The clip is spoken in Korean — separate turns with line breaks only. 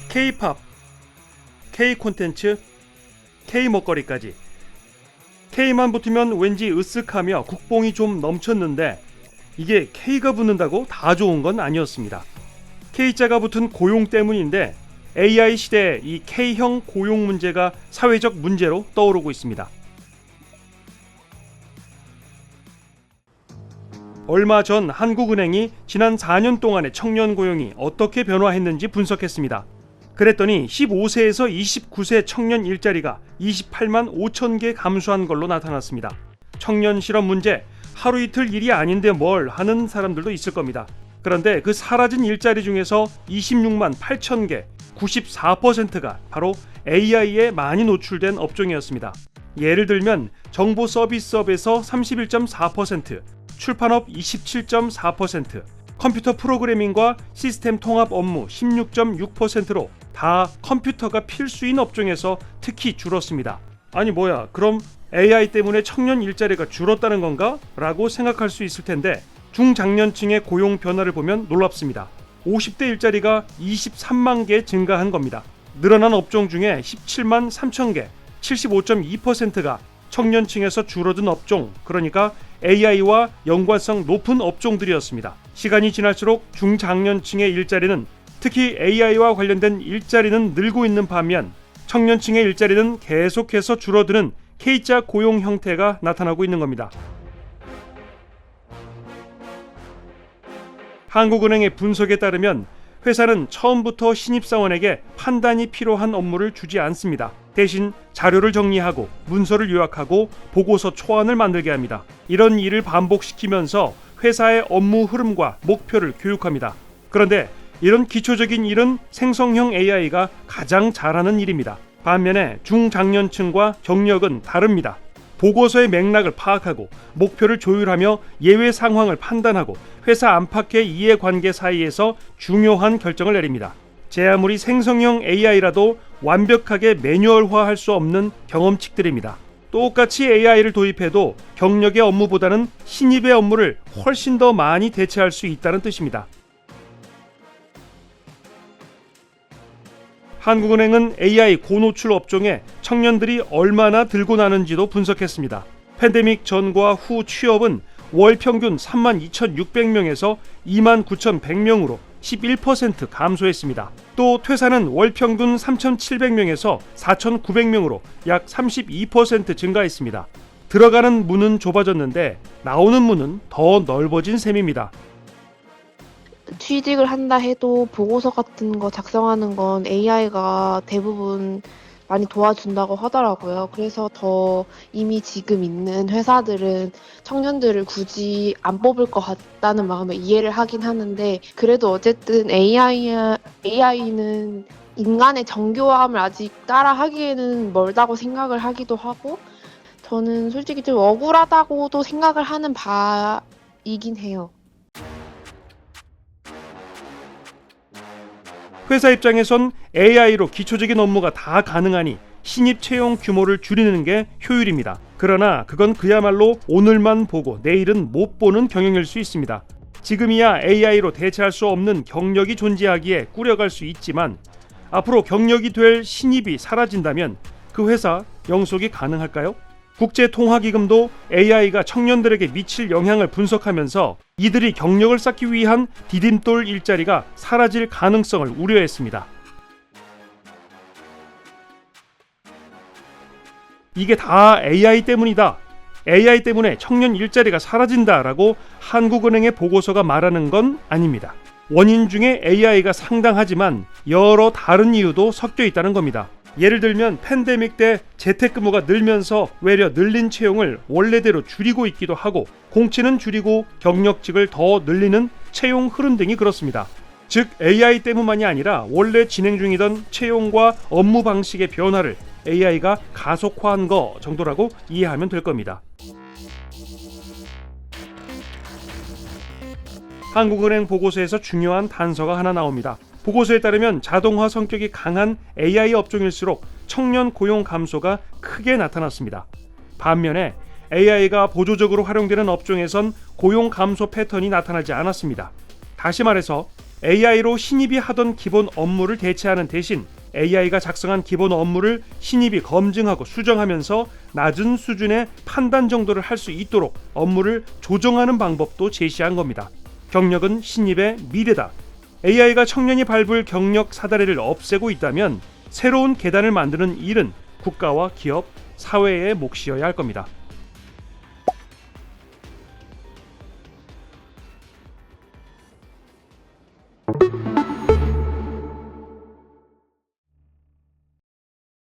K-팝, K-콘텐츠, K-먹거리까지 K만 붙으면 왠지 으쓱하며 국뽕이 좀 넘쳤는데 이게 K가 붙는다고 다 좋은 건 아니었습니다. K자가 붙은 고용 때문인데 AI 시대에 이 K형 고용 문제가 사회적 문제로 떠오르고 있습니다. 얼마 전 한국은행이 지난 4년 동안의 청년 고용이 어떻게 변화했는지 분석했습니다. 그랬더니 15세에서 29세 청년 일자리가 28만 5천 개 감소한 걸로 나타났습니다. 청년 실업 문제, 하루 이틀 일이 아닌데 뭘 하는 사람들도 있을 겁니다. 그런데 그 사라진 일자리 중에서 26만 8천 개, 94%가 바로 AI에 많이 노출된 업종이었습니다. 예를 들면 정보 서비스업에서 31.4%, 출판업 27.4%, 컴퓨터 프로그래밍과 시스템 통합 업무 16.6%로 다 컴퓨터가 필수인 업종에서 특히 줄었습니다. 아니 뭐야, 그럼 AI 때문에 청년 일자리가 줄었다는 건가? 라고 생각할 수 있을 텐데 중장년층의 고용 변화를 보면 놀랍습니다. 50대 일자리가 23만 개 증가한 겁니다. 늘어난 업종 중에 17만 3천 개, 75.2%가 청년층에서 줄어든 업종, 그러니까 AI와 연관성 높은 업종들이었습니다. 시간이 지날수록 중장년층의 일자리는, 특히 AI와 관련된 일자리는 늘고 있는 반면 청년층의 일자리는 계속해서 줄어드는 K자 고용 형태가 나타나고 있는 겁니다. 한국은행의 분석에 따르면 회사는 처음부터 신입사원에게 판단이 필요한 업무를 주지 않습니다. 대신 자료를 정리하고 문서를 요약하고 보고서 초안을 만들게 합니다. 이런 일을 반복시키면서 회사의 업무 흐름과 목표를 교육합니다. 그런데 이런 기초적인 일은 생성형 AI가 가장 잘하는 일입니다. 반면에 중장년층과 경력은 다릅니다. 보고서의 맥락을 파악하고 목표를 조율하며 예외 상황을 판단하고 회사 안팎의 이해관계 사이에서 중요한 결정을 내립니다. 제 아무리 생성형 AI라도 완벽하게 매뉴얼화할 수 없는 경험칙들입니다. 똑같이 AI를 도입해도 경력의 업무보다는 신입의 업무를 훨씬 더 많이 대체할 수 있다는 뜻입니다. 한국은행은 AI 고노출 업종에 청년들이 얼마나 들고 나는지도 분석했습니다. 팬데믹 전과 후 취업은 월 평균 32,600명에서 29,100명으로 11% 감소했습니다. 또 퇴사는 월 평균 3,700명에서 4,900명으로 약 32% 증가했습니다. 들어가는 문은 좁아졌는데 나오는 문은 더 넓어진 셈입니다.
취직을 한다 해도 보고서 같은 거 작성하는 건 AI가 대부분 많이 도와준다고 하더라고요. 그래서 더 이미 지금 있는 회사들은 청년들을 굳이 안 뽑을 것 같다는 마음을 이해를 하긴 하는데, 그래도 어쨌든 AI는 인간의 정교함을 아직 따라하기에는 멀다고 생각을 하기도 하고, 저는 솔직히 좀 억울하다고도 생각을 하는 바이긴 해요.
회사 입장에선 AI로 기초적인 업무가 다 가능하니 신입 채용 규모를 줄이는 게 효율입니다. 그러나 그건 그야말로 오늘만 보고 내일은 못 보는 경영일 수 있습니다. 지금이야 AI로 대체할 수 없는 경력이 존재하기에 꾸려갈 수 있지만 앞으로 경력이 될 신입이 사라진다면 그 회사 영속이 가능할까요? 국제통화기금도 AI가 청년들에게 미칠 영향을 분석하면서 이들이 경력을 쌓기 위한 디딤돌 일자리가 사라질 가능성을 우려했습니다. 이게 다 AI 때문이다. AI 때문에 청년 일자리가 사라진다라고 한국은행의 보고서가 말하는 건 아닙니다. 원인 중에 AI가 상당하지만 여러 다른 이유도 섞여 있다는 겁니다. 예를 들면 팬데믹 때 재택근무가 늘면서 외려 늘린 채용을 원래대로 줄이고 있기도 하고, 공채는 줄이고 경력직을 더 늘리는 채용 흐름 등이 그렇습니다. 즉 AI 때문만이 아니라 원래 진행 중이던 채용과 업무 방식의 변화를 AI가 가속화한 거 정도라고 이해하면 될 겁니다. 한국은행 보고서에서 중요한 단서가 하나 나옵니다. 보고서에 따르면 자동화 성격이 강한 AI 업종일수록 청년 고용 감소가 크게 나타났습니다. 반면에 AI가 보조적으로 활용되는 업종에선 고용 감소 패턴이 나타나지 않았습니다. 다시 말해서 AI로 신입이 하던 기본 업무를 대체하는 대신 AI가 작성한 기본 업무를 신입이 검증하고 수정하면서 낮은 수준의 판단 정도를 할 수 있도록 업무를 조정하는 방법도 제시한 겁니다. 경력은 신입의 미래다. AI가 청년이 밟을 경력 사다리를 없애고 있다면 새로운 계단을 만드는 일은 국가와 기업, 사회의 몫이어야 할 겁니다.